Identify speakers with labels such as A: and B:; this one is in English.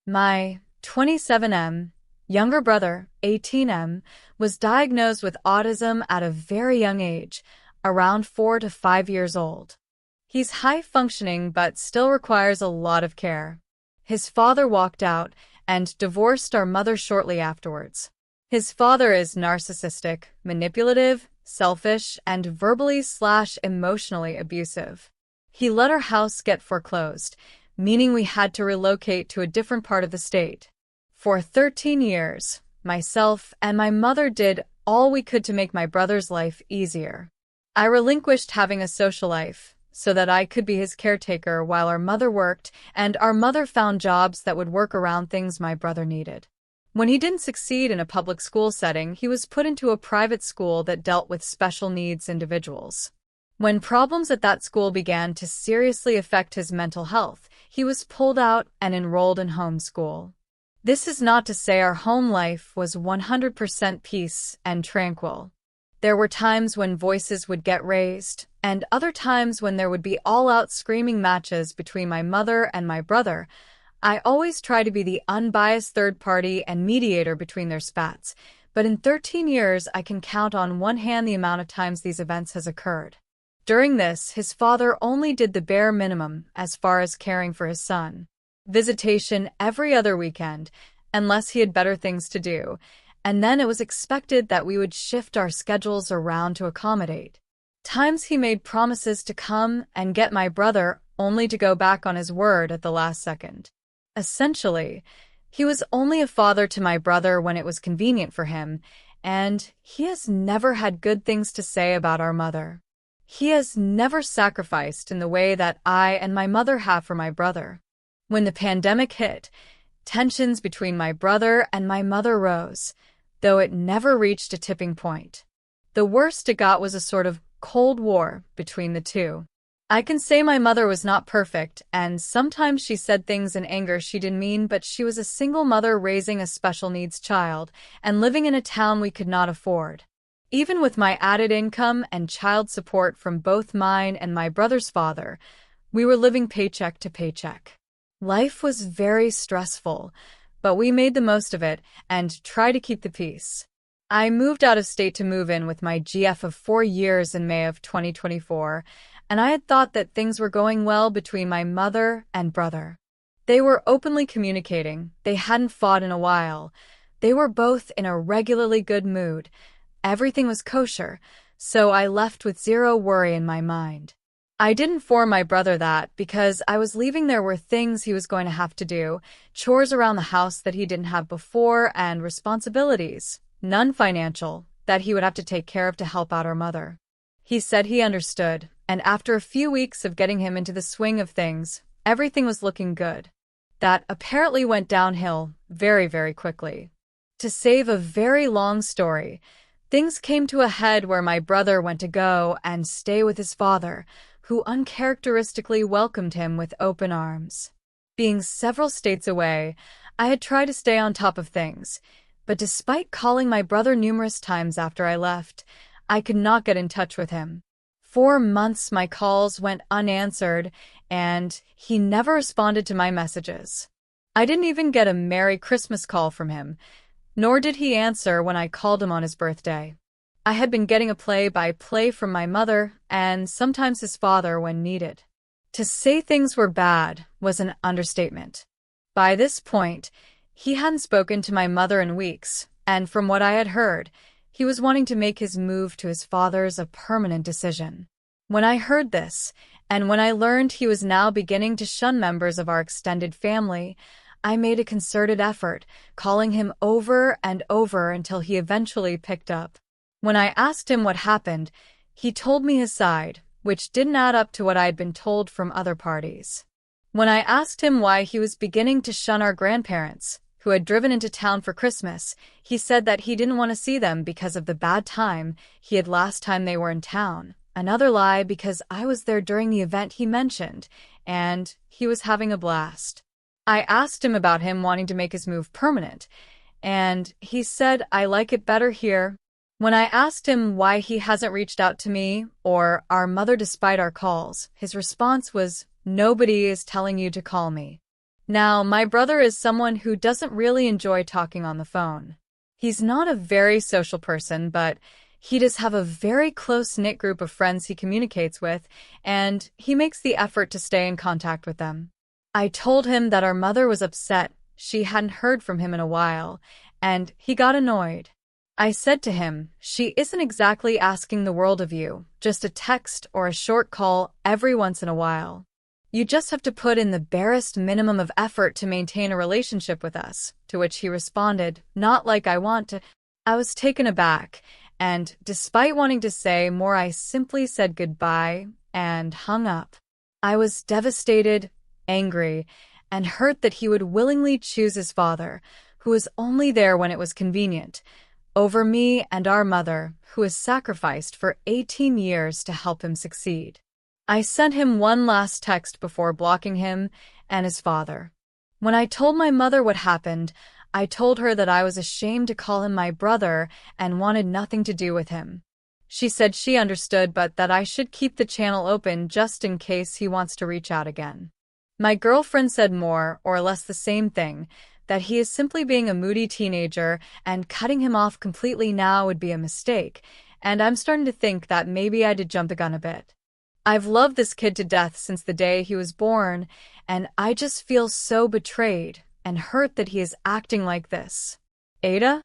A: My 27M younger brother, 18M, was diagnosed with autism at a very young age, around 4 to 5 years old. He's high-functioning but still requires a lot of care. His father walked out and divorced our mother shortly afterwards. His father is narcissistic, manipulative, selfish, and verbally/emotionally abusive. He let our house get foreclosed, meaning we had to relocate to a different part of the state. For 13 years, myself and my mother did all we could to make my brother's life easier. I relinquished having a social life so that I could be his caretaker while our mother worked, and our mother found jobs that would work around things my brother needed. When he didn't succeed in a public school setting, he was put into a private school that dealt with special needs individuals. When problems at that school began to seriously affect his mental health, he was pulled out and enrolled in homeschool. This is not to say our home life was 100% peace and tranquil. There were times when voices would get raised, and other times when there would be all-out screaming matches between my mother and my brother. I always try to be the unbiased third party and mediator between their spats, but in 13 years I can count on one hand the amount of times these events has occurred. During this, his father only did the bare minimum as far as caring for his son. Visitation every other weekend, unless he had better things to do, and then it was expected that we would shift our schedules around to accommodate. Times he made promises to come and get my brother only to go back on his word at the last second. Essentially, he was only a father to my brother when it was convenient for him, and he has never had good things to say about our mother. He has never sacrificed in the way that I and my mother have for my brother. When the pandemic hit, tensions between my brother and my mother rose, though it never reached a tipping point. The worst it got was a sort of Cold War between the two. I can say my mother was not perfect, and sometimes she said things in anger she didn't mean, but she was a single mother raising a special needs child and living in a town we could not afford. Even with my added income and child support from both mine and my brother's father, we were living paycheck to paycheck. Life was very stressful, but we made the most of it and tried to keep the peace. I moved out of state to move in with my GF of 4 years in May of 2024, and I had thought that things were going well between my mother and brother. They were openly communicating, they hadn't fought in a while, they were both in a regularly good mood. Everything was kosher, so I left with zero worry in my mind. I didn't inform my brother that because I was leaving there were things he was going to have to do, chores around the house that he didn't have before, and responsibilities, none financial, that he would have to take care of to help out our mother. He said he understood, and after a few weeks of getting him into the swing of things, everything was looking good. That apparently went downhill very, very quickly. To save a very long story, things came to a head where my brother went to go and stay with his father, who uncharacteristically welcomed him with open arms. Being several states away, I had tried to stay on top of things, but despite calling my brother numerous times after I left, I could not get in touch with him. 4 months my calls went unanswered, and he never responded to my messages. I didn't even get a Merry Christmas call from him, nor did he answer when I called him on his birthday. I had been getting a play-by-play from my mother and sometimes his father when needed. To say things were bad was an understatement. By this point, he hadn't spoken to my mother in weeks, and from what I had heard, he was wanting to make his move to his father's a permanent decision. When I heard this, and when I learned he was now beginning to shun members of our extended family, I made a concerted effort, calling him over and over until he eventually picked up. When I asked him what happened, he told me his side, which didn't add up to what I had been told from other parties. When I asked him why he was beginning to shun our grandparents, who had driven into town for Christmas, he said that he didn't want to see them because of the bad time he had last time they were in town. Another lie because I was there during the event he mentioned, and he was having a blast. I asked him about him wanting to make his move permanent, and he said, "I like it better here." When I asked him why he hasn't reached out to me or our mother despite our calls, his response was, "Nobody is telling you to call me." Now, my brother is someone who doesn't really enjoy talking on the phone. He's not a very social person, but he does have a very close-knit group of friends he communicates with, and he makes the effort to stay in contact with them. I told him that our mother was upset she hadn't heard from him in a while, and he got annoyed. I said to him, she isn't exactly asking the world of you, just a text or a short call every once in a while. You just have to put in the barest minimum of effort to maintain a relationship with us, to which he responded, not like I want to. I was taken aback, and despite wanting to say more, I simply said goodbye and hung up. I was devastated, angry, and hurt that he would willingly choose his father, who was only there when it was convenient, over me and our mother, who has sacrificed for 18 years to help him succeed. I sent him one last text before blocking him and his father. When I told my mother what happened, I told her that I was ashamed to call him my brother and wanted nothing to do with him. She said she understood, but that I should keep the channel open just in case he wants to reach out again. My girlfriend said more or less the same thing, that he is simply being a moody teenager and cutting him off completely now would be a mistake, and I'm starting to think that maybe I did jump the gun a bit. I've loved this kid to death since the day he was born, and I just feel so betrayed and hurt that he is acting like this. Ada?